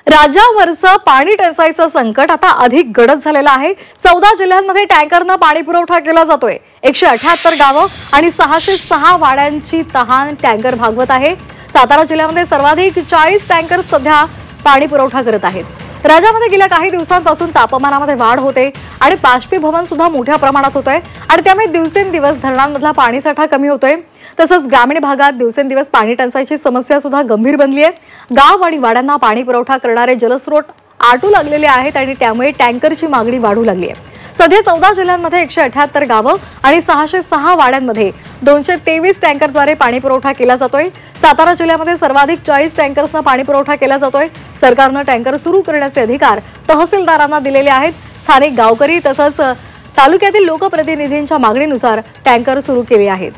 राज्यावरचं पाणी टंचाईचं संकट आता अधिक गडद झालेलं आहे। 14 जिल्ह्यांमध्ये टँकरनं पाणी पुरवठा केला जातोय। 178 गावं आणि 606 वाड्यांची तहान टँकर भागवत आहे। सातारा जिल्ह्यामध्ये सर्वाधिक 40 टँकर सध्या पाणी पुरवठा करत आहेत। राज्यामध्ये गेल्या काही दिवसांपासून तापमानामध्ये वाढ होते आणि बाष्पीभवन सुद्धा मोठ्या प्रमाणात होतंय आणि त्यामुळे दिवसेंदिवस धरणांमधला पाणीसाठा कमी होतोय। तसंच ग्रामीण भागात दिवसेंदिवस पाणी टंचाईची समस्या सुद्धा गंभीर बनली आहे। गाव आणि वाड्यांना पाणी पुरवठा करणारे जलस्रोत आटू लागलेले आहेत आणि त्यामुळे टँकरची मागणी वाढू लागली आहे। सध्या 14 जिल्ह्यांमध्ये 178 गावं आणि 606 वाड्यांमध्ये 223 टँकरद्वारे पाणी पुरवठा केला जातोय। सातारा जिल्ह्यामध्ये सर्वाधिक 40 टँकर्सना पाणी पुरवठा केला जातोय। सरकारनं टँकर सुरू करण्याचे अधिकार तहसीलदारांना दिलेले आहेत। स्थानिक गावकरी तसंच तालुक्यातील लोकप्रतिनिधींच्या मागणीनुसार टँकर सुरू केले आहेत।